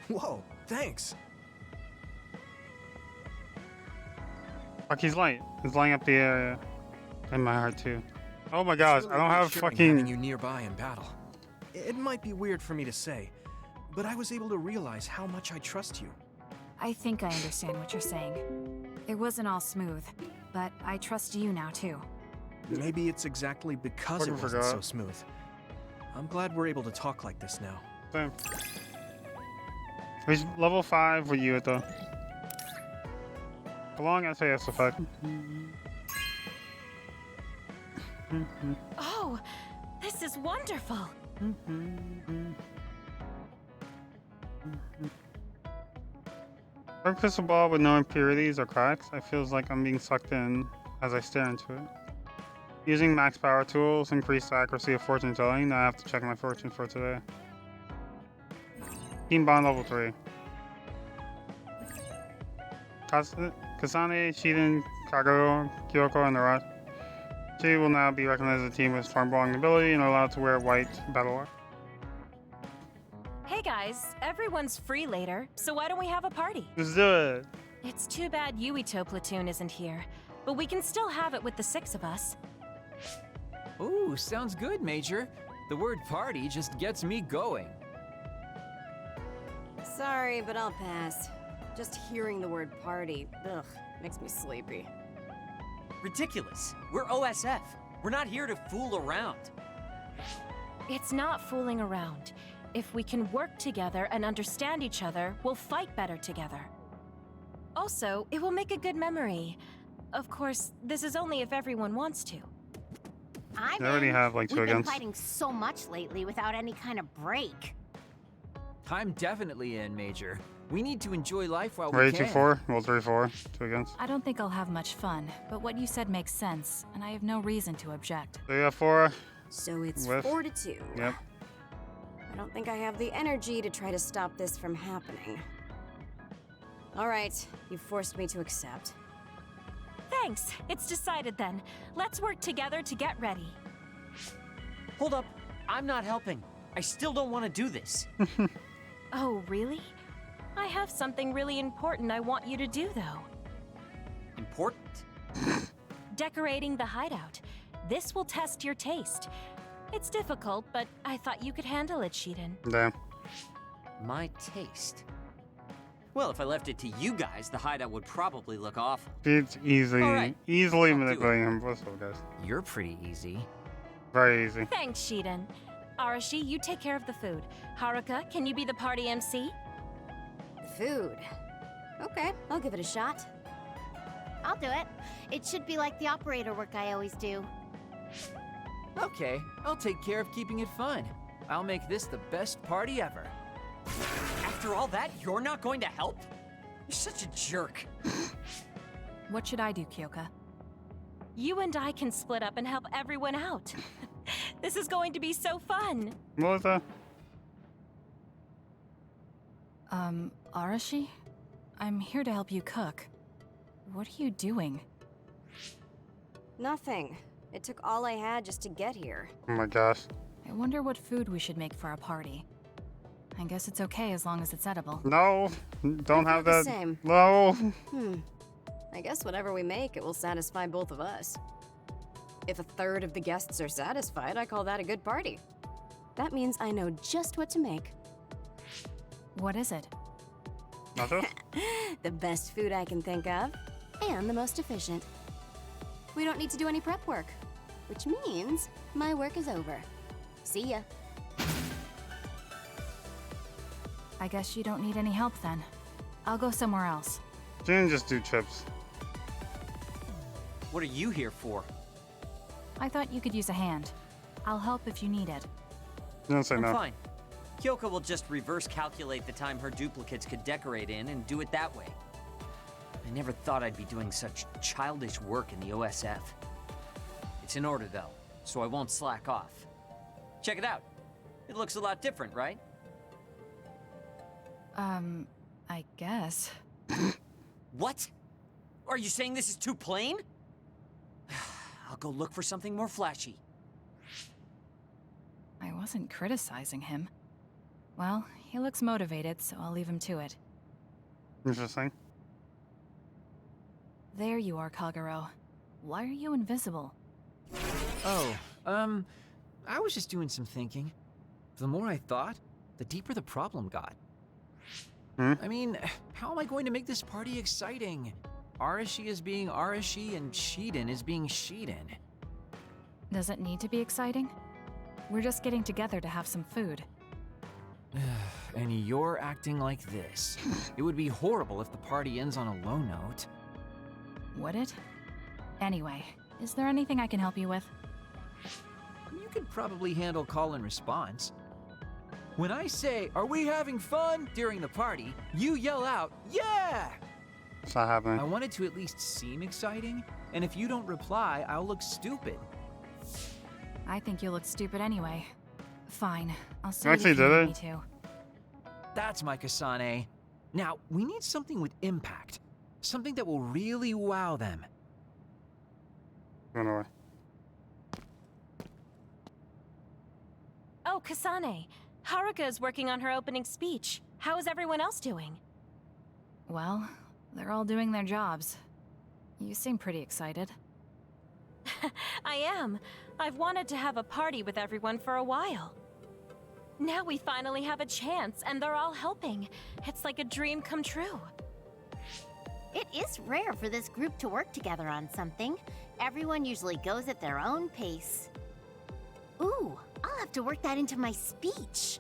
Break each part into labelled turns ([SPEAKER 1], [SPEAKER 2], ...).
[SPEAKER 1] Whoa, thanks.
[SPEAKER 2] Fuck, he's light. He's lighting up the area. In my heart too. Oh my gosh, I don't have
[SPEAKER 1] Having
[SPEAKER 2] fucking.
[SPEAKER 1] you nearby in battle. It might be weird for me to say, but I was able to realize how much I trust you.
[SPEAKER 3] I think I understand what you're saying. It wasn't all smooth, but I trust you now too.
[SPEAKER 1] Maybe it's exactly because it
[SPEAKER 2] Fucking
[SPEAKER 1] wasn't so
[SPEAKER 2] forgot.
[SPEAKER 1] smooth. I'm glad we're able to talk like this now.
[SPEAKER 2] Same. He's level 5 with you at the. Long SAS effect.
[SPEAKER 3] Oh, this is wonderful.
[SPEAKER 2] Dark crystal ball with no impurities or cracks. I feels like I'm being sucked in as I stare into it. Using max power tools, increase the accuracy of fortune telling. Now I have to check my fortune for today. Team bond level 3. Kasane, Shiden, Kagero, Kyoko, and Narashi. She will now be recognized as a team with strong bonding ability and are allowed to wear white battle armor.
[SPEAKER 4] Hey guys, everyone's free later, so why don't we have a party?
[SPEAKER 2] Let's do it.
[SPEAKER 4] It's too bad Yuito Platoon isn't here, but we can still have it with the 6 of us.
[SPEAKER 5] Ooh, sounds good, Major. The word party just gets me going.
[SPEAKER 6] Sorry, but I'll pass. Just hearing the word party, ugh, makes me sleepy.
[SPEAKER 7] Ridiculous. We're OSF. We're not here to fool around.
[SPEAKER 4] It's not fooling around. If we can work together and understand each other, we'll fight better together. Also, it will make a good memory. Of course, this is only if everyone wants to.
[SPEAKER 8] I'm
[SPEAKER 2] They already
[SPEAKER 8] in.
[SPEAKER 2] have like 2
[SPEAKER 8] We've been
[SPEAKER 2] against.
[SPEAKER 8] fighting so much lately without any kind of break.
[SPEAKER 5] I'm definitely in, Major. We need to enjoy life while we
[SPEAKER 2] Ready
[SPEAKER 5] can.
[SPEAKER 2] 2-4? Well, 3-4. 2 against.
[SPEAKER 3] I don't think I'll have much fun, but what you said makes sense, and I have no reason to object.
[SPEAKER 2] 3-4.
[SPEAKER 6] So it's
[SPEAKER 2] Whiff.
[SPEAKER 6] 4-2.
[SPEAKER 2] Yep.
[SPEAKER 6] I don't think I have the energy to try to stop this from happening. All right, you forced me to accept.
[SPEAKER 4] Thanks, it's decided then. Let's work together to get ready.
[SPEAKER 7] Hold up. I'm not helping. I still don't want to do this.
[SPEAKER 4] Oh, really? I have something really important I want you to do, though.
[SPEAKER 7] Important?
[SPEAKER 4] Decorating the hideout. This will test your taste. It's difficult, but I thought you could handle it, Shiden.
[SPEAKER 2] Damn.
[SPEAKER 7] My taste. Well, if I left it to you guys, the hideout would probably look awful.
[SPEAKER 2] It's easily,
[SPEAKER 7] Alright.
[SPEAKER 2] easily
[SPEAKER 7] I'll do
[SPEAKER 2] manipulating him. What's up, guys?
[SPEAKER 5] You're pretty easy.
[SPEAKER 2] Very easy.
[SPEAKER 4] Thanks, Shiden. Arashi, you take care of the food. Haruka, can you be the party MC?
[SPEAKER 6] Food. Okay, I'll give it a shot.
[SPEAKER 8] I'll do it. It should be like the operator work I always do.
[SPEAKER 5] Okay, I'll take care of keeping it fun. I'll make this the best party ever.
[SPEAKER 7] After all that, you're not going to help? You're such a jerk.
[SPEAKER 3] What should I do, Kyoka?
[SPEAKER 4] You and I can split up and help everyone out. This is going to be so fun.
[SPEAKER 2] What was that?
[SPEAKER 3] Arashi? I'm here to help you cook. What are you doing?
[SPEAKER 6] Nothing. It took all I had just to get here.
[SPEAKER 2] Oh my gosh.
[SPEAKER 3] I wonder what food we should make for our party. I guess it's okay as long as it's edible.
[SPEAKER 2] No, don't have
[SPEAKER 6] the
[SPEAKER 2] that.
[SPEAKER 6] same.
[SPEAKER 2] No.
[SPEAKER 6] I guess whatever we make, it will satisfy both of us. If a third of the guests are satisfied, I call that a good party. That means I know just what to make.
[SPEAKER 3] What is it?
[SPEAKER 2] Nachos?
[SPEAKER 6] The best food I can think of, and the most efficient. We don't need to do any prep work, which means my work is over. See ya.
[SPEAKER 3] I guess you don't need any help then. I'll go somewhere else.
[SPEAKER 2] She didn't just do chips.
[SPEAKER 7] What are you here for?
[SPEAKER 3] I thought you could use a hand. I'll help if you need it.
[SPEAKER 2] She didn't say
[SPEAKER 7] I'm
[SPEAKER 2] no.
[SPEAKER 7] fine. Kyoko will just reverse calculate the time her duplicates could decorate in and do it that way. I never thought I'd be doing such childish work in the OSF. It's in order though, so I won't slack off. Check it out. It looks a lot different, right?
[SPEAKER 3] I guess.
[SPEAKER 7] What? Are you saying this is too plain? I'll go look for something more flashy.
[SPEAKER 3] I wasn't criticizing him. Well, he looks motivated, so I'll leave him to it.
[SPEAKER 2] Interesting.
[SPEAKER 3] There you are, Kagero. Why are you invisible?
[SPEAKER 5] Oh, I was just doing some thinking. The more I thought, the deeper the problem got. I mean, how am I going to make this party exciting? Arashi is being Arashi and Shiden is being Shiden.
[SPEAKER 3] Does it need to be exciting? We're just getting together to have some food.
[SPEAKER 5] And you're acting like this. It would be horrible if the party ends on a low note.
[SPEAKER 3] Would it? Anyway, is there anything I can help you with?
[SPEAKER 5] You could probably handle call and response. When I say, "Are we having fun?" during the party, you yell out, "Yeah!"
[SPEAKER 2] It's not happening.
[SPEAKER 5] I want it to at least seem exciting, and if you don't reply, I'll look stupid.
[SPEAKER 3] I think you look stupid anyway. Fine, I'll see
[SPEAKER 2] You
[SPEAKER 3] what you
[SPEAKER 2] actually
[SPEAKER 3] can
[SPEAKER 2] did
[SPEAKER 3] get
[SPEAKER 2] it?
[SPEAKER 3] me to.
[SPEAKER 5] That's my Kasane. Now, we need something with impact. Something that will really wow them.
[SPEAKER 2] Run away.
[SPEAKER 4] Oh, Kasane. Haruka is working on her opening speech. How is everyone else doing?
[SPEAKER 3] Well, they're all doing their jobs. You seem pretty excited.
[SPEAKER 4] I am. I've wanted to have a party with everyone for a while. Now we finally have a chance, and they're all helping. It's like a dream come true.
[SPEAKER 8] It is rare for this group to work together on something. Everyone usually goes at their own pace. Ooh, I'll have to work that into my speech.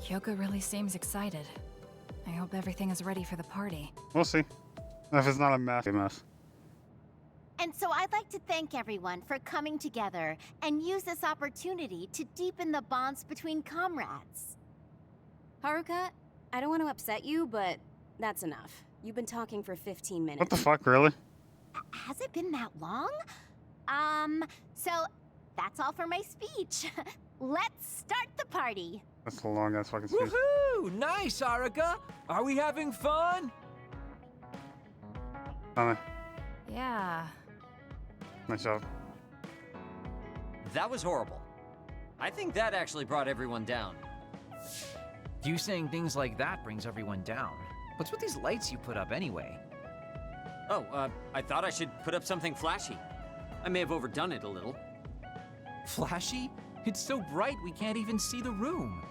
[SPEAKER 3] Kyoko really seems excited. I hope everything is ready for the party.
[SPEAKER 2] We'll see. If it's not a mess.
[SPEAKER 8] And so I'd like to thank everyone for coming together and use this opportunity to deepen the bonds between comrades.
[SPEAKER 6] Haruka, I don't want to upset you, but that's enough. You've been talking for 15 minutes.
[SPEAKER 2] What the fuck, really?
[SPEAKER 8] Has it been that long? So that's all for my speech. Let's start the party.
[SPEAKER 2] That's a long ass fucking speech.
[SPEAKER 5] Woohoo! Nice, Aruka! Are we having fun?
[SPEAKER 3] Yeah.
[SPEAKER 2] Nice job.
[SPEAKER 7] That was horrible. I think that actually brought everyone down.
[SPEAKER 5] You saying things like that brings everyone down. What's with these lights you put up anyway?
[SPEAKER 7] Oh, I thought I should put up something flashy. I may have overdone it a little.
[SPEAKER 5] Flashy? It's so bright we can't even see the room.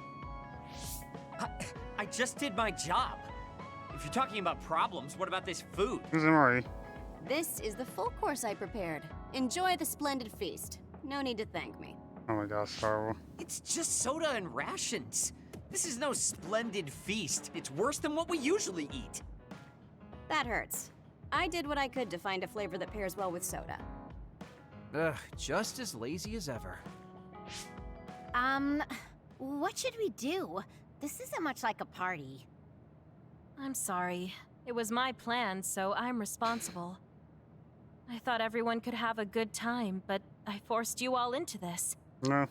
[SPEAKER 7] I just did my job. If you're talking about problems, what about this food?
[SPEAKER 2] Who's Mori?
[SPEAKER 6] This is the full course I prepared. Enjoy the splendid feast. No need to thank me.
[SPEAKER 2] Oh my gosh, horrible.
[SPEAKER 7] It's just soda and rations. This is no splendid feast. It's worse than what we usually eat.
[SPEAKER 6] That hurts. I did what I could to find a flavor that pairs well with soda.
[SPEAKER 5] Ugh, just as lazy as ever.
[SPEAKER 8] What should we do? This isn't much like a party.
[SPEAKER 4] I'm sorry. It was my plan, so I'm responsible. I thought everyone could have a good time, but I forced you all into this.
[SPEAKER 2] No.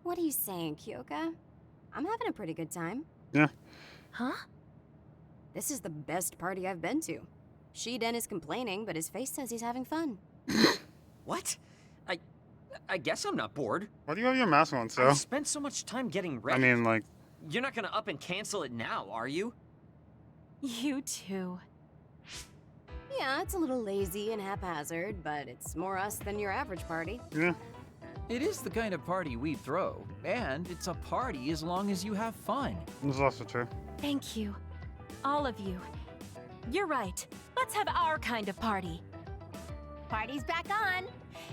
[SPEAKER 6] What are you saying, Kyoka? I'm having a pretty good time.
[SPEAKER 2] Yeah.
[SPEAKER 4] Huh?
[SPEAKER 6] This is the best party I've been to. Shiden is complaining, but his face says he's having fun.
[SPEAKER 7] What? I guess I'm not bored.
[SPEAKER 2] Why do you have your mask on,
[SPEAKER 7] I
[SPEAKER 2] so?
[SPEAKER 7] spent so much time getting
[SPEAKER 2] I
[SPEAKER 7] ready.
[SPEAKER 2] mean, like,
[SPEAKER 7] You're not gonna up and cancel it now, are you?
[SPEAKER 4] You too.
[SPEAKER 6] Yeah, it's a little lazy and haphazard, but it's more us than your average party.
[SPEAKER 2] yeah.
[SPEAKER 5] It is the kind of party we throw, and it's a party as long as you have fun.
[SPEAKER 2] This is also true.
[SPEAKER 4] Thank you. All of you. You're right. Let's have our kind of party.
[SPEAKER 8] Party's back on.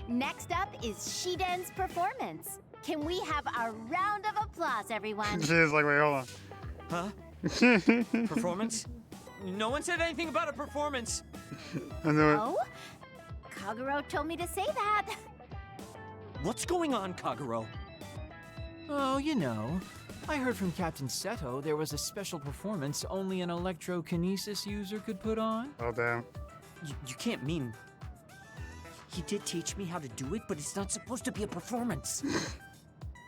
[SPEAKER 8] Next up is Shiden's performance. Can we have a round of applause, everyone?
[SPEAKER 2] She is like, wait, hold
[SPEAKER 7] Huh?
[SPEAKER 2] on.
[SPEAKER 7] Performance? No one said anything about a performance.
[SPEAKER 2] I knew it.
[SPEAKER 8] Oh? Kagero told me to say that.
[SPEAKER 7] What's going on, Kagero?
[SPEAKER 5] Oh, you know, I heard from Captain Seto there was a special performance only an electrokinesis user could put on.
[SPEAKER 2] Oh, damn.
[SPEAKER 7] You can't mean... He did teach me how to do it, but it's not supposed to be a performance.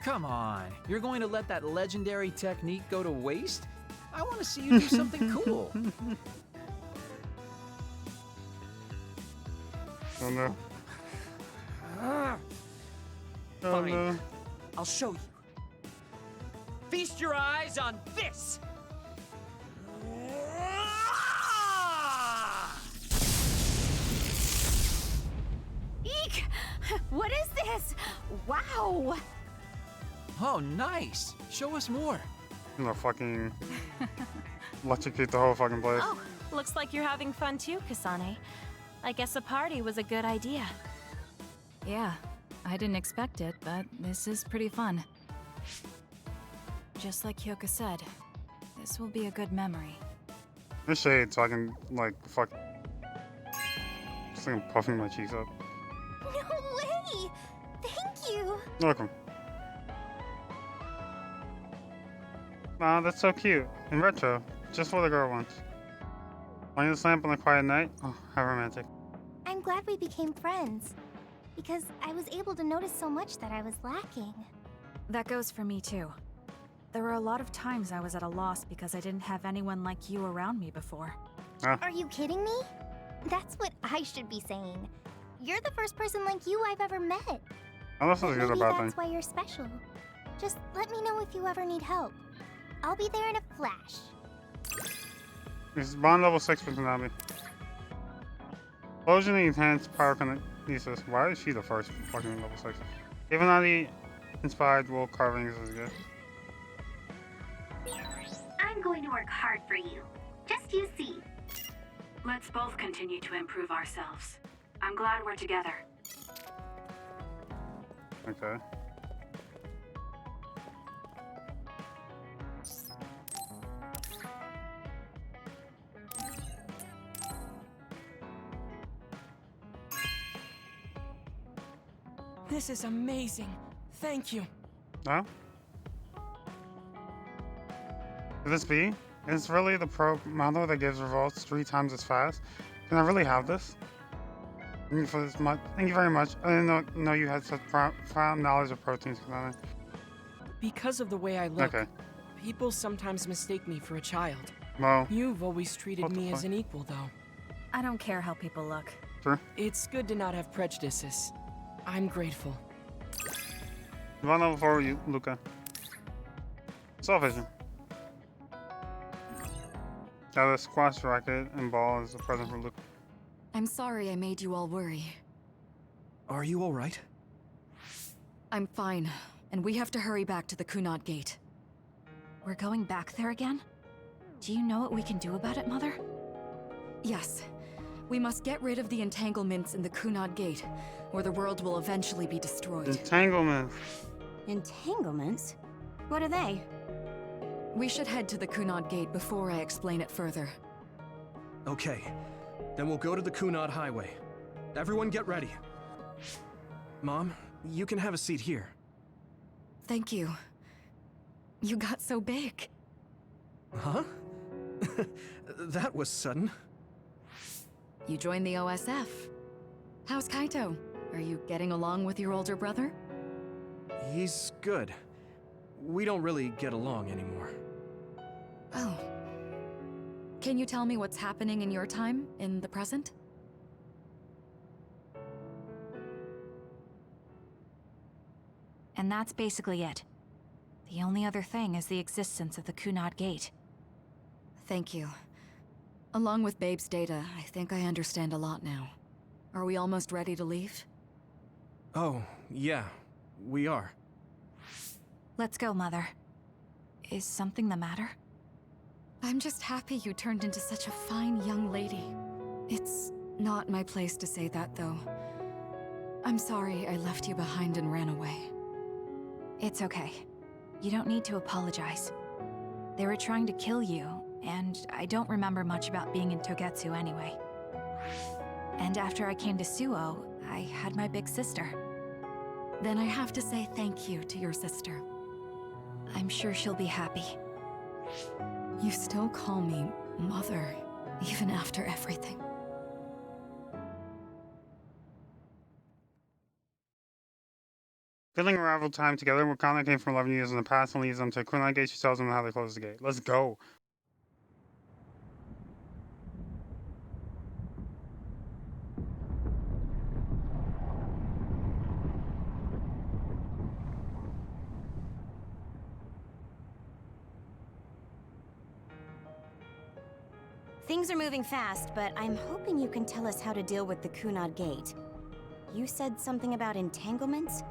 [SPEAKER 5] Come on, you're going to let that legendary technique go to waste? I want to see you do something cool.
[SPEAKER 2] Oh, no.
[SPEAKER 7] Ah,
[SPEAKER 2] Oh,
[SPEAKER 7] Fine.
[SPEAKER 2] no.
[SPEAKER 7] I'll show you. Feast your eyes on this!
[SPEAKER 4] Eek! What is this? Wow!
[SPEAKER 5] Oh, nice. Show us more.
[SPEAKER 2] I'm gonna fucking electrocute the whole fucking place.
[SPEAKER 4] Oh, looks like you're having fun too, Kasane. I guess a party was a good idea.
[SPEAKER 3] Yeah, I didn't expect it, but this is pretty fun. Just like Hyoka said, this will be a good memory.
[SPEAKER 2] This shade so I can, like, fuck. Just like I'm puffing my cheeks up.
[SPEAKER 8] No way! Thank you!
[SPEAKER 2] You're welcome. Aw, that's so cute. In retro. Just for the girl once. Lighting this lamp on a quiet night? Oh, how romantic.
[SPEAKER 8] I'm glad we became friends. Because I was able to notice so much that I was lacking.
[SPEAKER 3] That goes for me too. There were a lot of times I was at a loss because I didn't have anyone like you around me before.
[SPEAKER 8] Are you kidding me? That's what I should be saying. You're the first person like you I've ever met.
[SPEAKER 2] Unless it's a good or
[SPEAKER 8] Maybe
[SPEAKER 2] bad thing.
[SPEAKER 8] that's why you're special. Just let me know if you ever need help. I'll be there in a flash.
[SPEAKER 2] This is bond level 6 for Tsunami. Explosion and enhanced power kinesis. Why is she the first fucking level 6? Ivanati inspired wool carvings is good.
[SPEAKER 9] I'm going to work hard for you. Just you see.
[SPEAKER 10] Let's both continue to improve ourselves. I'm glad we're together.
[SPEAKER 2] Okay.
[SPEAKER 11] This is amazing. Thank you.
[SPEAKER 2] No? Could this be? It's really the pro model that gives revolts 3 times as fast. Can I really have this? Thank you for this much. Thank you very much. I didn't know you had such profound knowledge of proteins.
[SPEAKER 11] Because of the way I look,
[SPEAKER 2] Okay.
[SPEAKER 11] people sometimes mistake me for a child.
[SPEAKER 2] Well,
[SPEAKER 11] You've always treated
[SPEAKER 2] What the
[SPEAKER 11] me as
[SPEAKER 2] fuck?
[SPEAKER 11] an equal, though.
[SPEAKER 3] I don't care how people look.
[SPEAKER 2] sure.
[SPEAKER 11] It's good to not have prejudices. I'm grateful.
[SPEAKER 2] One level 4 you, Luca. Soul vision. Got a squash racket and ball as a present for Luca.
[SPEAKER 3] I'm sorry I made you all worry.
[SPEAKER 1] Are you alright?
[SPEAKER 3] I'm fine, and we have to hurry back to the Kunad Gate. We're going back there again? Do you know what we can do about it, Mother? Yes. We must get rid of the entanglements in the Kunad Gate, or the world will eventually be destroyed.
[SPEAKER 2] Entanglement.
[SPEAKER 6] Entanglements? What are they?
[SPEAKER 3] We should head to the Kunad Gate before I explain it further.
[SPEAKER 1] Okay. Then we'll go to the Kunad Highway. Everyone get ready. Mom, you can have a seat here.
[SPEAKER 3] Thank you. You got so big.
[SPEAKER 1] Huh? That was sudden.
[SPEAKER 3] You joined the OSF. How's Kaito? Are you getting along with your older brother?
[SPEAKER 1] He's good. We don't really get along anymore.
[SPEAKER 3] Oh. Can you tell me what's happening in your time, in the present?
[SPEAKER 4] And that's basically it. The only other thing is the existence of the Kunad Gate.
[SPEAKER 3] Thank you. Along with Babe's data, I think I understand a lot now. Are we almost ready to leave?
[SPEAKER 1] Oh, yeah. We are.
[SPEAKER 4] Let's go, Mother. Is something the matter?
[SPEAKER 3] I'm just happy you turned into such a fine young lady. It's not my place to say that, though. I'm sorry I left you behind and ran away.
[SPEAKER 4] It's okay. You don't need to apologize. They were trying to kill you, and I don't remember much about being in Togetsu anyway. And after I came to Suo, I had my big sister.
[SPEAKER 3] Then I have to say thank you to your sister.
[SPEAKER 4] I'm sure she'll be happy.
[SPEAKER 3] You still call me Mother, even after everything.
[SPEAKER 2] Filling arrival time together, Wakanda came from 11 years in the past and leads them to Kunai Gate. She tells them how they close the gate. Let's go.
[SPEAKER 6] Things are moving fast, but I'm hoping you can tell us how to deal with the Kunad Gate. You said something about entanglements?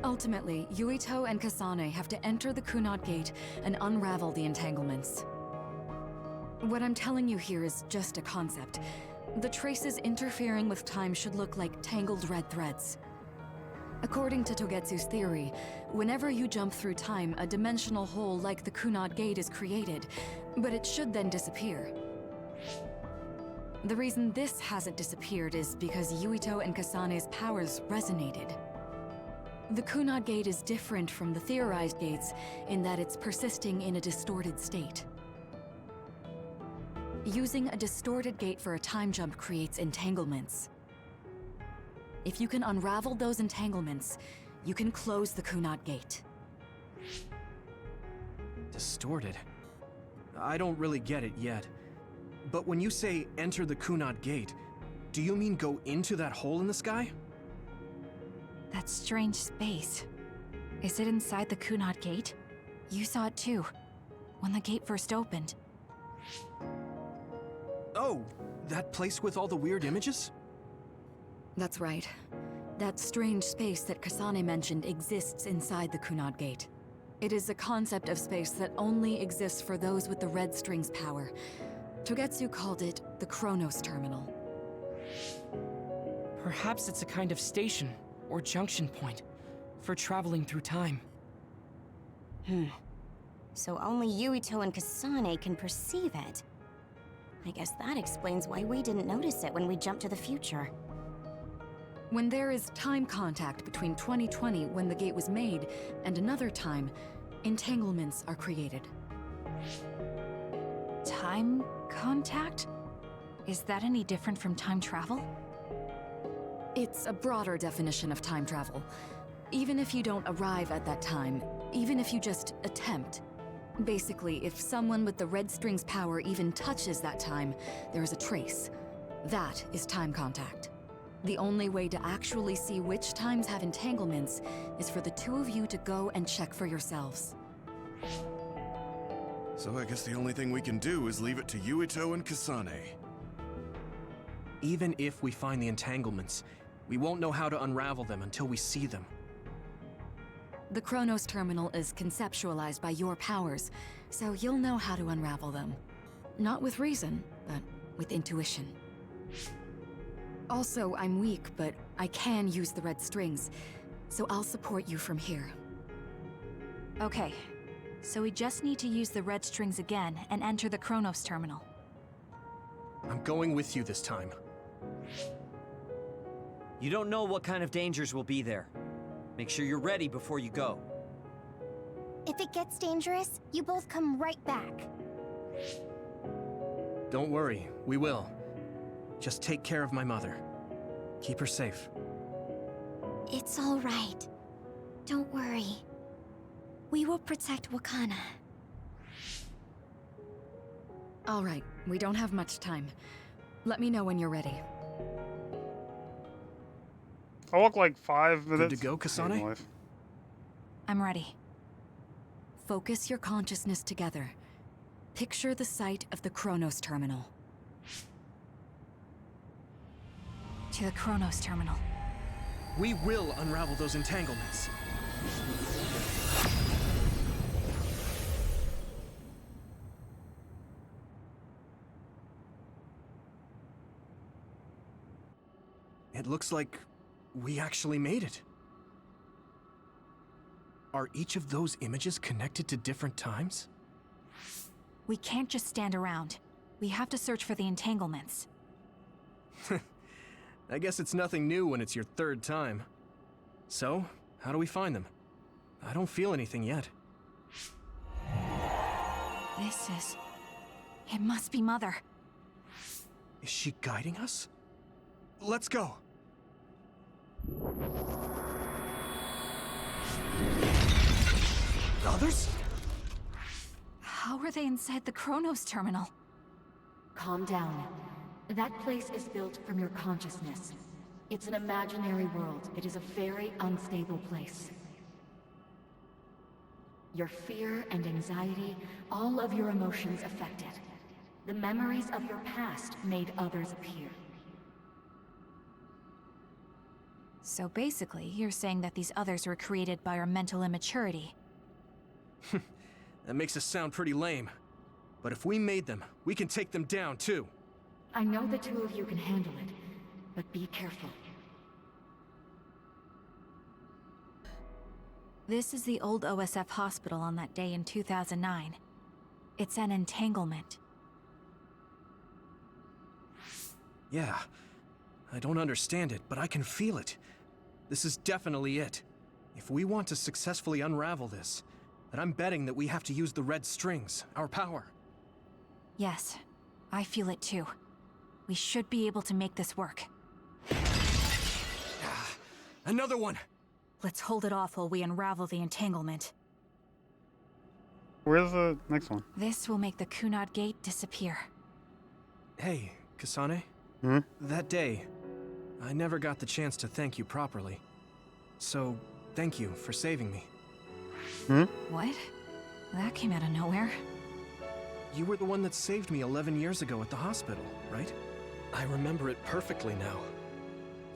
[SPEAKER 3] Ultimately, Yuito and Kasane have to enter the Kunad Gate and unravel the entanglements. What I'm telling you here is just a concept. The traces interfering with time should look like tangled red threads. According to Togetsu's theory, whenever you jump through time, a dimensional hole like the Kunad Gate is created, but it should then disappear. The reason this hasn't disappeared is because Yuito and Kasane's powers resonated. The Kunad Gate is different from the theorized gates in that it's persisting in a distorted state. Using a distorted gate for a time jump creates entanglements. If you can unravel those entanglements, you can close the Kunad Gate.
[SPEAKER 1] Distorted? I don't really get it yet. But when you say enter the Kunad Gate, do you mean go into that hole in the sky?
[SPEAKER 3] That strange space. Is it inside the Kunad Gate? You saw it too, when the gate first opened.
[SPEAKER 1] Oh, that place with all the weird images?
[SPEAKER 3] That's right. That strange space that Kasane mentioned exists inside the Kunad Gate. It is a concept of space that only exists for those with the red string's power. Togetsu called it the Chronos Terminal.
[SPEAKER 11] Perhaps it's a kind of station or junction point for traveling through time.
[SPEAKER 6] So only Yuito and Kasane can perceive it. I guess that explains why we didn't notice it when we jumped to the future.
[SPEAKER 3] When there is time contact between 2020, when the gate was made, and another time, entanglements are created. Time contact? Is that any different from time travel? It's a broader definition of time travel. Even if you don't arrive at that time, even if you just attempt. Basically, if someone with the red string's power even touches that time, there is a trace. That is time contact. The only way to actually see which times have entanglements is for the two of you to go and check for yourselves.
[SPEAKER 12] So I guess the only thing we can do is leave it to Yuito and Kasane.
[SPEAKER 1] Even if we find the entanglements, we won't know how to unravel them until we see them.
[SPEAKER 3] The Chronos Terminal is conceptualized by your powers, so you'll know how to unravel them. Not with reason, but with intuition. Also, I'm weak, but I can use the red strings, so I'll support you from here. Okay, so we just need to use the red strings again and enter the Chronos Terminal.
[SPEAKER 1] I'm going with you this time.
[SPEAKER 7] You don't know what kind of dangers will be there. Make sure you're ready before you go.
[SPEAKER 8] If it gets dangerous, you both come right back.
[SPEAKER 1] Don't worry, we will. Just take care of my mother. Keep her safe.
[SPEAKER 8] It's all right. Don't worry. We will protect Wakana.
[SPEAKER 3] All right, we don't have much time. Let me know when you're ready.
[SPEAKER 2] I'll look like 5 minutes.
[SPEAKER 1] Good to go, Kasane?
[SPEAKER 3] I'm ready. Focus your consciousness together. Picture the site of the Chronos Terminal. To the Chronos Terminal.
[SPEAKER 1] We will unravel those entanglements. It looks like we actually made it. Are each of those images connected to different times?
[SPEAKER 3] We can't just stand around. We have to search for the entanglements.
[SPEAKER 1] I guess it's nothing new when it's your third time. So, how do we find them? I don't feel anything yet.
[SPEAKER 3] It must be Mother.
[SPEAKER 1] Is she guiding us? Let's go! Others?
[SPEAKER 3] How are they inside the Chronos Terminal?
[SPEAKER 13] Calm down. That place is built from your consciousness. It's an imaginary world. It is a very unstable place. Your fear and anxiety, all of your emotions affected. The memories of your past made others appear.
[SPEAKER 3] So basically, you're saying that these others were created by our mental immaturity.
[SPEAKER 1] That makes us sound pretty lame. But if we made them, we can take them down, too.
[SPEAKER 13] I know the two of you can handle it, but be careful.
[SPEAKER 3] This is the old OSF hospital on that day in 2009. It's an entanglement.
[SPEAKER 1] Yeah. I don't understand it, but I can feel it. This is definitely it. If we want to successfully unravel this, then I'm betting that we have to use the red strings, our power.
[SPEAKER 3] Yes, I feel it too. We should be able to make this work.
[SPEAKER 1] Another one!
[SPEAKER 3] Let's hold it off while we unravel the entanglement.
[SPEAKER 2] Where's the next one?
[SPEAKER 3] This will make the Kunad Gate disappear.
[SPEAKER 1] Hey, Kasane?
[SPEAKER 2] Hmm?
[SPEAKER 1] That day, I never got the chance to thank you properly. So, thank you for saving me.
[SPEAKER 2] Hmm?
[SPEAKER 3] What? That came out of nowhere.
[SPEAKER 1] You were the one that saved me 11 years ago at the hospital, right? I remember it perfectly now.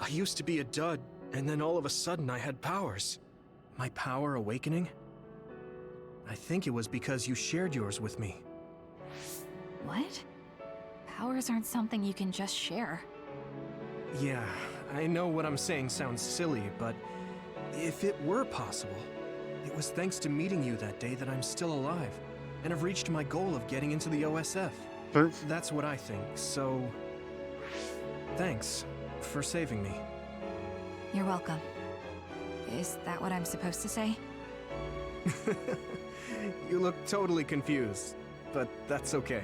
[SPEAKER 1] I used to be a dud, and then all of a sudden I had powers. My power awakening? I think it was because you shared yours with me.
[SPEAKER 3] What? Powers aren't something you can just share.
[SPEAKER 1] Yeah, I know what I'm saying sounds silly, but if it were possible, it was thanks to meeting you that day that I'm still alive, and have reached my goal of getting into the OSF. That's what I think, so... thanks for saving me.
[SPEAKER 3] You're welcome. Is that what I'm supposed to say?
[SPEAKER 1] You look totally confused, but that's okay.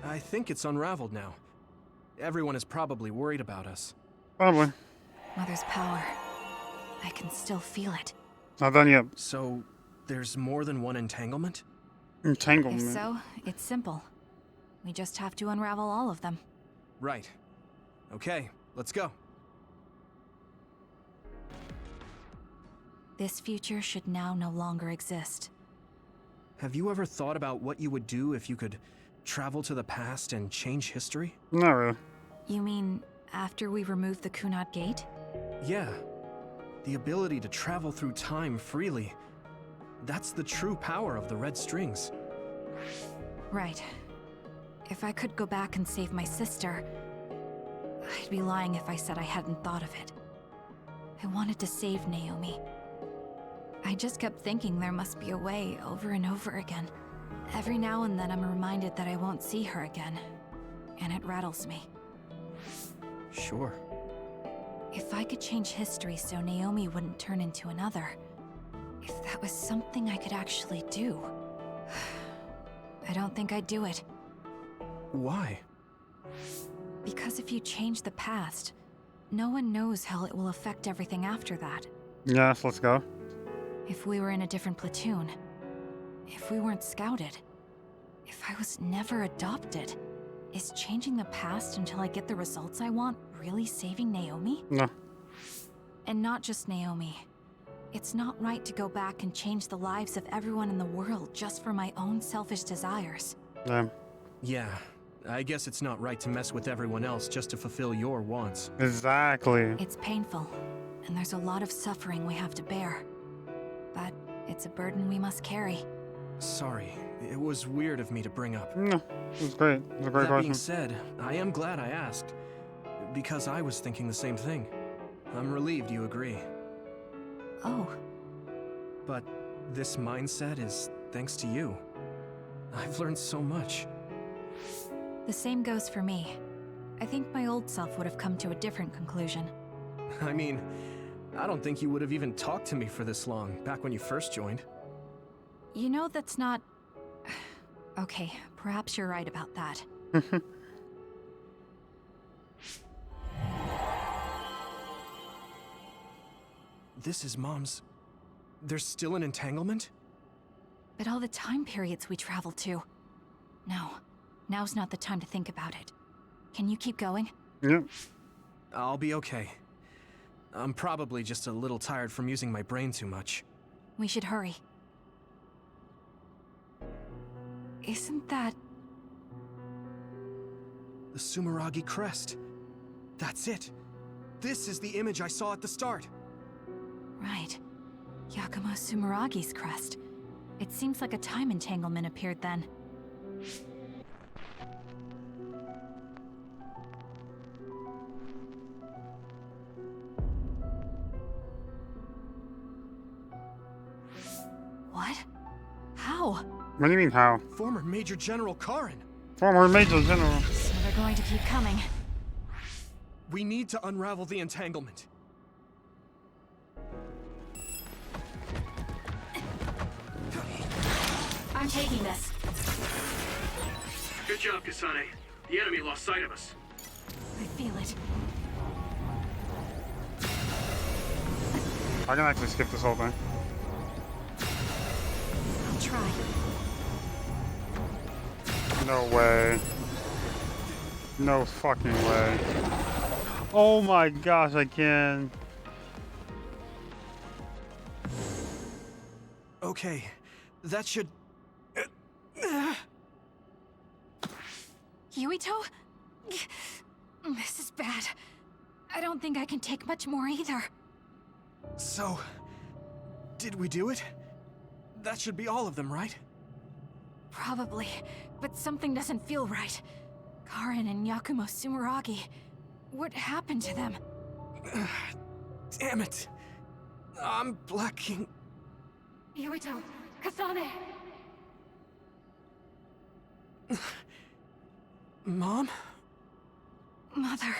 [SPEAKER 1] I think it's unraveled now. Everyone is probably worried about us.
[SPEAKER 2] Probably.
[SPEAKER 3] Mother's power. I can still feel it.
[SPEAKER 2] Not done yet.
[SPEAKER 1] So, there's more than one entanglement?
[SPEAKER 2] Entanglement.
[SPEAKER 3] If so, it's simple. We just have to unravel all of them.
[SPEAKER 1] Right. Okay, let's go.
[SPEAKER 3] This future should now no longer exist.
[SPEAKER 1] Have you ever thought about what you would do if you could travel to the past and change history?
[SPEAKER 2] Not really.
[SPEAKER 3] You mean after we remove the Kunad Gate?
[SPEAKER 1] Yeah. The ability to travel through time freely. That's the true power of the red strings.
[SPEAKER 3] Right. If I could go back and save my sister, I'd be lying if I said I hadn't thought of it. I wanted to save Naomi. I just kept thinking there must be a way over and over again. Every now and then I'm reminded that I won't see her again, and it rattles me.
[SPEAKER 1] Sure.
[SPEAKER 3] If I could change history so Naomi wouldn't turn into another, if that was something I could actually do, I don't think I'd do it.
[SPEAKER 1] Why?
[SPEAKER 3] Because if you change the past, no one knows how it will affect everything after that.
[SPEAKER 2] Yes, let's go.
[SPEAKER 3] If we were in a different platoon, if we weren't scouted, if I was never adopted, is changing the past until I get the results I want really saving Naomi?
[SPEAKER 2] No.
[SPEAKER 3] And not just Naomi. It's not right to go back and change the lives of everyone in the world just for my own selfish desires.
[SPEAKER 1] Yeah, I guess it's not right to mess with everyone else just to fulfill your wants.
[SPEAKER 2] Exactly.
[SPEAKER 3] It's painful, and there's a lot of suffering we have to bear. But it's a burden we must carry.
[SPEAKER 1] Sorry, it was weird of me to bring up.
[SPEAKER 2] No, it was great. It was a great
[SPEAKER 1] That
[SPEAKER 2] question.
[SPEAKER 1] being said, I am glad I asked, because I was thinking the same thing. I'm relieved you agree.
[SPEAKER 3] Oh.
[SPEAKER 1] But this mindset is thanks to you. I've learned so much.
[SPEAKER 3] The same goes for me. I think my old self would have come to a different conclusion.
[SPEAKER 1] I mean, I don't think you would have even talked to me for this long, back when you first joined.
[SPEAKER 3] You know that's not... Okay, perhaps you're right about that.
[SPEAKER 1] This is Mom's... There's still an entanglement?
[SPEAKER 3] But all the time periods we traveled to... No, now's not the time to think about it. Can you keep going?
[SPEAKER 2] Yep.
[SPEAKER 1] I'll be okay. I'm probably just a little tired from using my brain too much.
[SPEAKER 3] We should hurry. Isn't that...
[SPEAKER 1] The Sumeragi crest. That's it. This is the image I saw at the start.
[SPEAKER 3] Right. Yakumo Sumeragi's crest. It seems like a time entanglement appeared then. What? How?
[SPEAKER 2] What do you mean, how?
[SPEAKER 1] Former Major General Karin.
[SPEAKER 2] Former Major General.
[SPEAKER 3] So they're going to keep coming.
[SPEAKER 1] We need to unravel the entanglement.
[SPEAKER 13] I'm taking this.
[SPEAKER 14] Good job, Kasane. The enemy lost sight of us.
[SPEAKER 3] I feel it.
[SPEAKER 2] I can actually skip this whole thing.
[SPEAKER 3] I'll try.
[SPEAKER 2] No way. No fucking way. Oh my gosh, I can.
[SPEAKER 1] Okay, that should...
[SPEAKER 3] Yuito? This is bad. I don't think I can take much more either.
[SPEAKER 1] So, did we do it? That should be all of them, right?
[SPEAKER 3] Probably, but something doesn't feel right. Karin and Yakumo Sumeragi. What happened to them?
[SPEAKER 1] Damn it. I'm blacking...
[SPEAKER 13] Yuito, Kasane!
[SPEAKER 1] Mom?
[SPEAKER 3] Mother.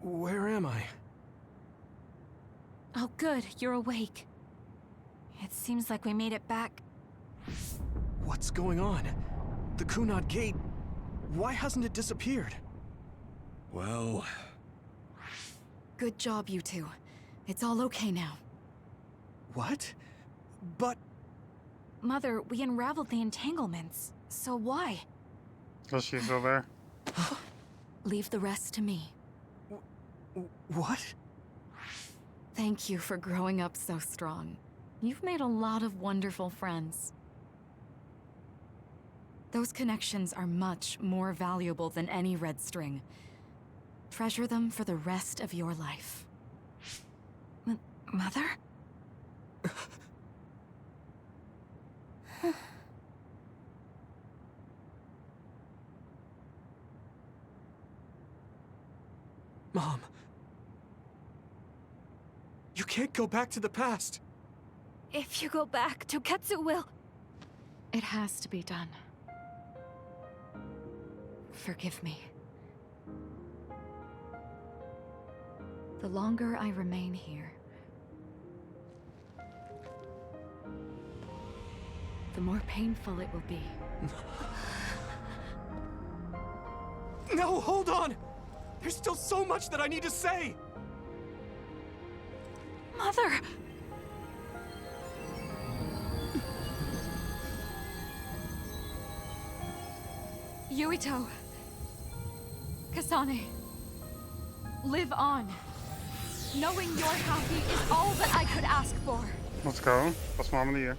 [SPEAKER 1] Where am I?
[SPEAKER 3] Oh good, you're awake. It seems like we made it back.
[SPEAKER 1] What's going on? The Kunad Gate... Why hasn't it disappeared?
[SPEAKER 12] Well...
[SPEAKER 3] Good job, you two. It's all okay now.
[SPEAKER 1] What? But...
[SPEAKER 3] Mother, we unraveled the entanglements. So why?
[SPEAKER 2] Is she still there?
[SPEAKER 3] Leave the rest to me.
[SPEAKER 1] What?
[SPEAKER 3] Thank you for growing up so strong. You've made a lot of wonderful friends. Those connections are much more valuable than any red string. Treasure them for the rest of your life. Mother?
[SPEAKER 1] Mom. You can't go back to the past.
[SPEAKER 3] If you go back, Toketsu will... It has to be done. Forgive me. The longer I remain here, the more painful it will be.
[SPEAKER 1] No, hold on! There's still so much that I need to say!
[SPEAKER 3] Mother! Yuito. Kasane. Live on. Knowing you're happy is all that I could ask for.
[SPEAKER 2] Let's go. Best mom of the year.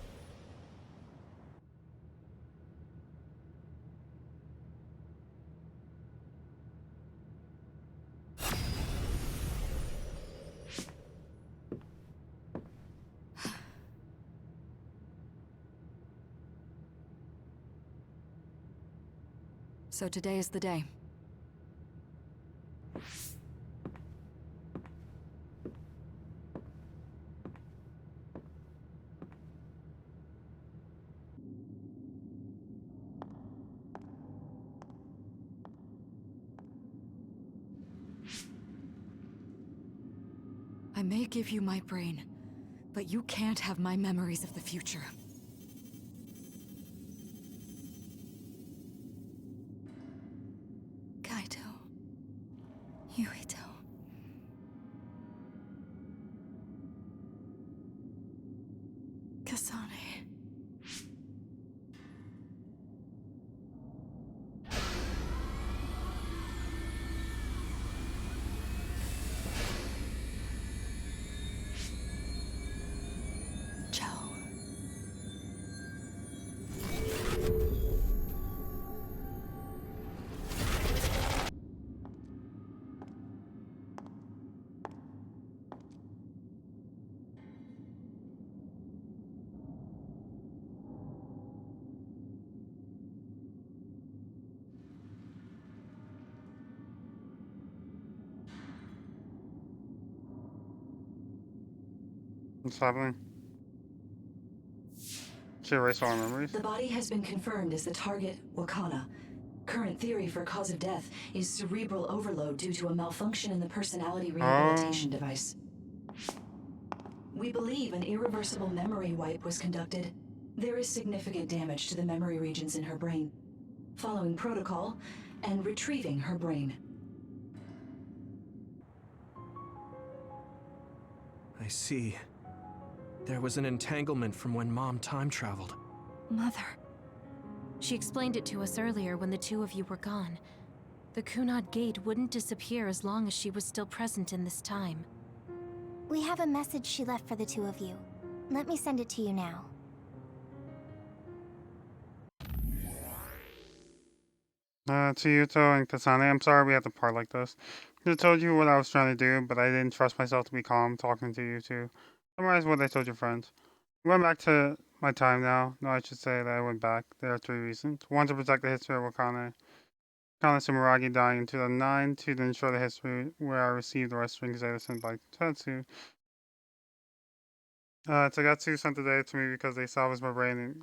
[SPEAKER 3] So today is the day. I may give you my brain, but you can't have my memories of the future. Kaito. Yuito. Kasane.
[SPEAKER 2] What's happening? She erased all our memories?
[SPEAKER 15] The body has been confirmed as the target, Wakana. Current theory for cause of death is cerebral overload due to a malfunction in the personality rehabilitation device. We believe an irreversible memory wipe was conducted. There is significant damage to the memory regions in her brain. Following protocol and retrieving her brain.
[SPEAKER 1] I see. There was an entanglement from when Mom time traveled.
[SPEAKER 3] Mother.
[SPEAKER 4] She explained it to us earlier when the two of you were gone. The Kunad Gate wouldn't disappear as long as she was still present in this time.
[SPEAKER 8] We have a message she left for the two of you. Let me send it to you now.
[SPEAKER 2] To Yuto and Kasane, I'm sorry we had to part like this. I told you what I was trying to do, but I didn't trust myself to be calm talking to you two. Summarize what I told your friends. I went back to my time now. No, I should say that I went back. There are 3 reasons. 1, to protect the history of Wakana Sumeragi dying in 2009. 2, to ensure the history where I received the rest rings data sent by Tetsu. Tagatsu sent the data to me because they salvaged my brain and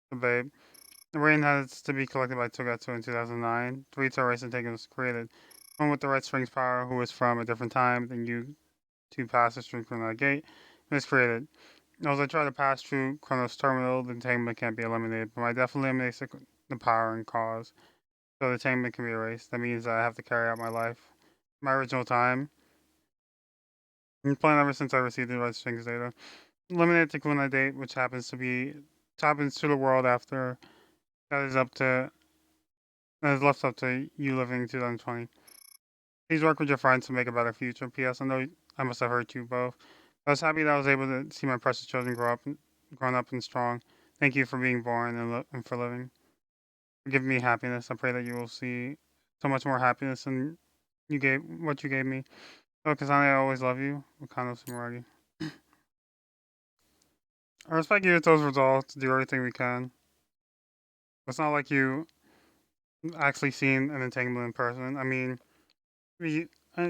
[SPEAKER 2] the babe. The brain has to be collected by Togatsu in 2009. 3, to erase Entanglement was created. One with the Red Strings power, who was from a different time than you to pass the string from that gate, was created. As I try to pass through Chronos Terminal, the entanglement can't be eliminated, but my death eliminates the power and cause, so the entanglement can be erased. That means that I have to carry out my life. My original time. I've been playing ever since I received the Red Strings data. Eliminate the Kunai date, which happens to the world after. That is left up to you living in 2020. Please work with your friends to make a better future. P.S. I know I must have hurt you both. I was happy that I was able to see my precious children grown up and strong. Thank you for being born and for living. For giving me happiness. I pray that you will see so much more happiness than what you gave me. Oh, Kasane, I always love you. Wakano Sumeragi. I respect Yuto's results. Do everything we can. It's not like you actually seen an entanglement in person. I mean,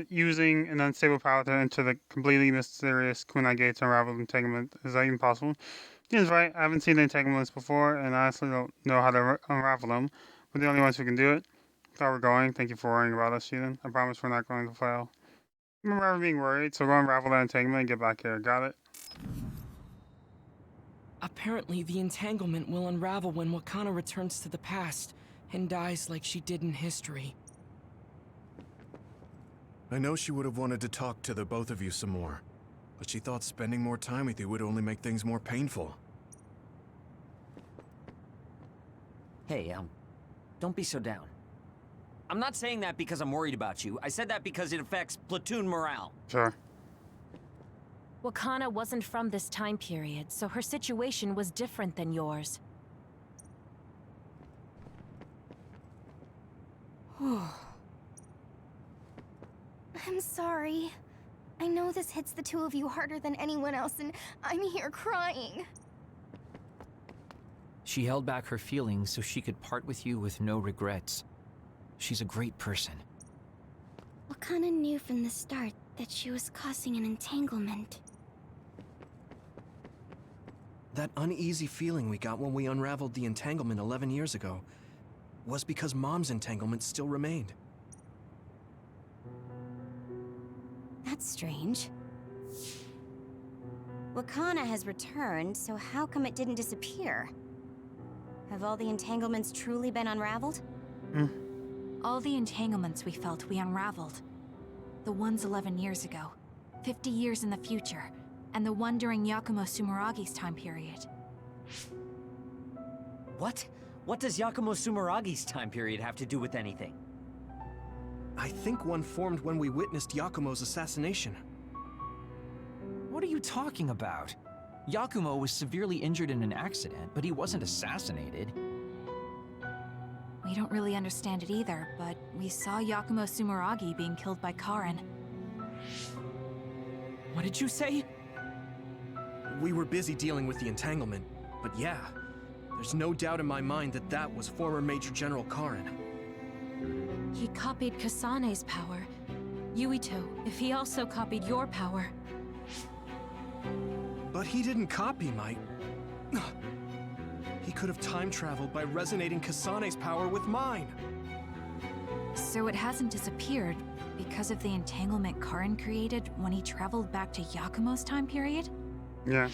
[SPEAKER 2] using an unstable power to enter the completely mysterious Kunai Gates unraveled entanglement, is that even possible? He's right, I haven't seen the entanglements before, and I honestly don't know how to unravel them. We're the only ones who can do it. That's how we're going. Thank you for worrying about us, Sheehan. I promise we're not going to fail. I remember ever being worried, so go unravel that entanglement and get back here. Got it?
[SPEAKER 11] Apparently, the entanglement will unravel when Wakana returns to the past and dies like she did in history.
[SPEAKER 12] I know she would have wanted to talk to the both of you some more, but she thought spending more time with you would only make things more painful.
[SPEAKER 7] Hey, don't be so down. I'm not saying that because I'm worried about you. I said that because it affects platoon morale.
[SPEAKER 2] Sure.
[SPEAKER 4] Wakana wasn't from this time period, so her situation was different than yours.
[SPEAKER 8] I'm sorry. I know this hits the two of you harder than anyone else, and I'm here crying.
[SPEAKER 5] She held back her feelings so she could part with you with no regrets. She's a great person.
[SPEAKER 8] Wakana knew from the start that she was causing an entanglement.
[SPEAKER 1] That uneasy feeling we got when we unraveled the entanglement 11 years ago was because Mom's entanglement still remained.
[SPEAKER 6] That's strange. Wakana has returned, so how come it didn't disappear? Have all the entanglements truly been unraveled?
[SPEAKER 3] All the entanglements we felt we unraveled. The ones 11 years ago, 50 years in the future, and the one during Yakumo Sumeragi's time period.
[SPEAKER 7] What? What does Yakumo Sumeragi's time period have to do with anything?
[SPEAKER 1] I think one formed when we witnessed Yakumo's assassination.
[SPEAKER 5] What are you talking about? Yakumo was severely injured in an accident, but he wasn't assassinated.
[SPEAKER 3] We don't really understand it either, but we saw Yakumo Sumeragi being killed by Karen.
[SPEAKER 11] What did you say?
[SPEAKER 1] We were busy dealing with the entanglement, but yeah, there's no doubt in my mind that that was former Major General Karen.
[SPEAKER 4] He copied Kasane's power. Yuito, if he also copied your power.
[SPEAKER 1] But he didn't copy my... He could have time traveled by resonating Kasane's power with mine.
[SPEAKER 3] So it hasn't disappeared because of the entanglement Karin created when he traveled back to Yakumo's time period?
[SPEAKER 2] Yeah.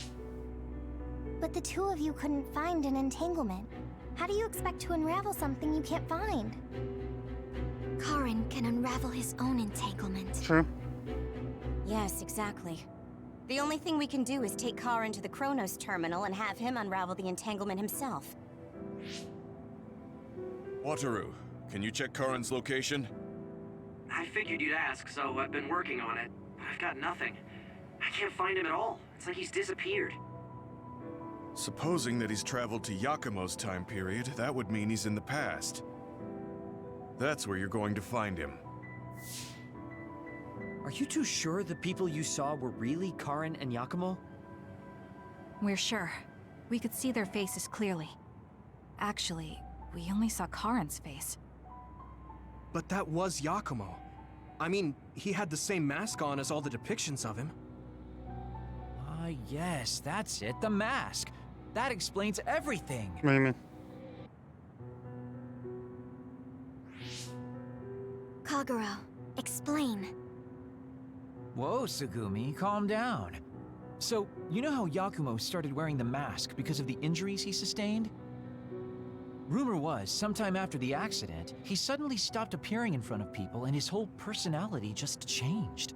[SPEAKER 16] But the two of you couldn't find an entanglement. How do you expect to unravel something you can't find? Karin can unravel his own entanglement.
[SPEAKER 2] True.
[SPEAKER 6] Yes, exactly. The only thing we can do is take Karin to the Chronos terminal and have him unravel the entanglement himself.
[SPEAKER 12] Wataru, can you check Karin's location?
[SPEAKER 14] I figured you'd ask, so I've been working on it. But I've got nothing. I can't find him at all. It's like he's disappeared.
[SPEAKER 12] Supposing that he's traveled to Yakumo's time period, that would mean he's in the past. That's where you're going to find him.
[SPEAKER 7] Are you too sure the people you saw were really Karin and Yakumo?
[SPEAKER 3] We're sure. We could see their faces clearly. Actually, we only saw Karin's face.
[SPEAKER 1] But that was Yakumo. I mean, he had the same mask on as all the depictions of him.
[SPEAKER 5] Ah, yes, that's it, the mask. That explains everything.
[SPEAKER 2] What do you mean?
[SPEAKER 16] Kagero, explain.
[SPEAKER 5] Whoa, Tsugumi, calm down. So, you know how Yakumo started wearing the mask because of the injuries he sustained? Rumor was, sometime after the accident, he suddenly stopped appearing in front of people and his whole personality just changed.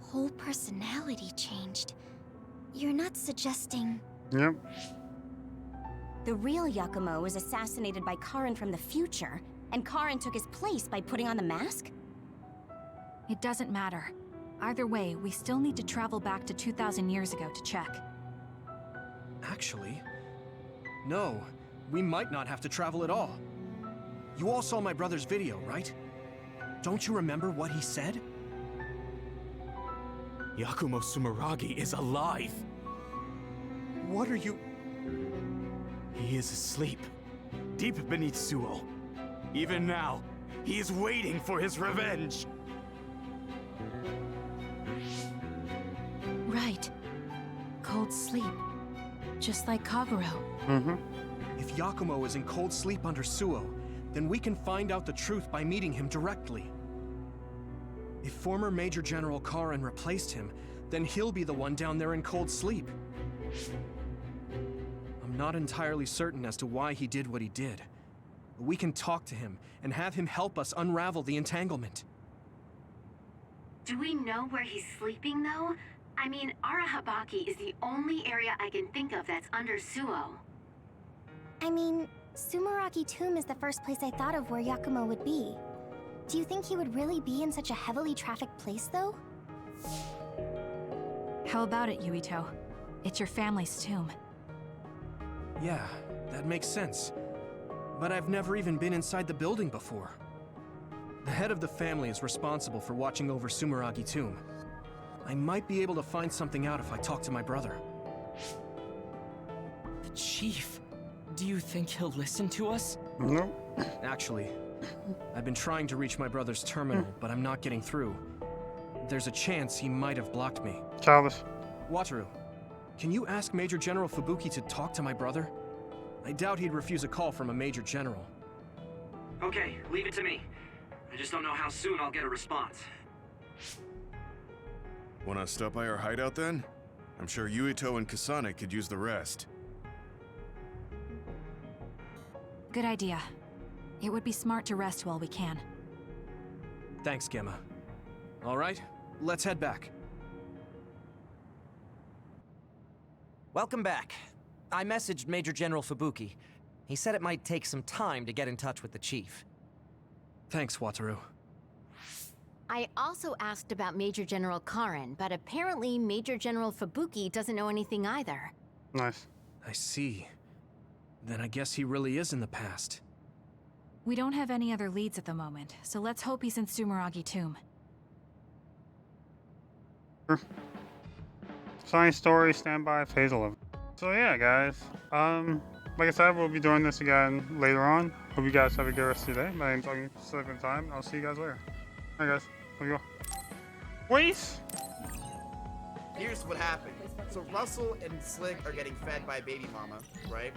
[SPEAKER 16] Whole personality changed. You're not suggesting...
[SPEAKER 2] Yep.
[SPEAKER 6] The real Yakumo was assassinated by Karin from the future, and Karin took his place by putting on the mask?
[SPEAKER 3] It doesn't matter. Either way, we still need to travel back to 2,000 years ago to check.
[SPEAKER 1] Actually, no. We might not have to travel at all. You all saw my brother's video, right? Don't you remember what he said?
[SPEAKER 17] Yakumo Sumeragi is alive!
[SPEAKER 1] What are you...
[SPEAKER 17] He is asleep, deep beneath Suo. Even now, he is waiting for his revenge!
[SPEAKER 3] Right. Cold sleep. Just like Kagero.
[SPEAKER 2] Mm-hmm.
[SPEAKER 1] If Yakumo is in cold sleep under Suo, then we can find out the truth by meeting him directly. If former Major General Karin replaced him, then he'll be the one down there in cold sleep. I'm not entirely certain as to why he did what he did. But we can talk to him and have him help us unravel the entanglement.
[SPEAKER 10] Do we know where he's sleeping, though? I mean, Arahabaki is the only area I can think of that's under Suo.
[SPEAKER 16] I mean, Sumeragi Tomb is the first place I thought of where Yakumo would be. Do you think he would really be in such a heavily trafficked place, though?
[SPEAKER 3] How about it, Yuito? It's your family's tomb.
[SPEAKER 1] Yeah, that makes sense. But I've never even been inside the building before. The head of the family is responsible for watching over Sumeragi Tomb. I might be able to find something out if I talk to my brother.
[SPEAKER 11] The chief. Do you think he'll listen to us?
[SPEAKER 2] Nope.
[SPEAKER 1] Actually, I've been trying to reach my brother's terminal, but I'm not getting through. There's a chance he might have blocked me.
[SPEAKER 2] Childish.
[SPEAKER 1] Wataru, can you ask Major General Fubuki to talk to my brother? I doubt he'd refuse a call from a Major General.
[SPEAKER 14] Okay, leave it to me. I just don't know how soon I'll get a response.
[SPEAKER 12] Wanna stop by our hideout then? I'm sure Yuito and Kasane could use the rest.
[SPEAKER 3] Good idea. It would be smart to rest while we can.
[SPEAKER 1] Thanks, Gemma. All right, let's head back.
[SPEAKER 18] Welcome back. I messaged Major General Fubuki. He said it might take some time to get in touch with the chief.
[SPEAKER 1] Thanks, Wataru.
[SPEAKER 8] I also asked about Major General Karin, but apparently Major General Fubuki doesn't know anything either.
[SPEAKER 2] Nice.
[SPEAKER 1] I see. Then I guess he really is in the past.
[SPEAKER 3] We don't have any other leads at the moment, so let's hope he's in Sumeragi Tomb.
[SPEAKER 2] Science story, standby, phase 11. So yeah, guys. Like I said, we'll be doing this again later on. Hope you guys have a good rest of your day. My name's Augie, Sleeping Time. I'll see you guys later. Alright guys, love you all. Wait!
[SPEAKER 19] here's what happened. So Russell and Slick are getting fed by baby mama, right?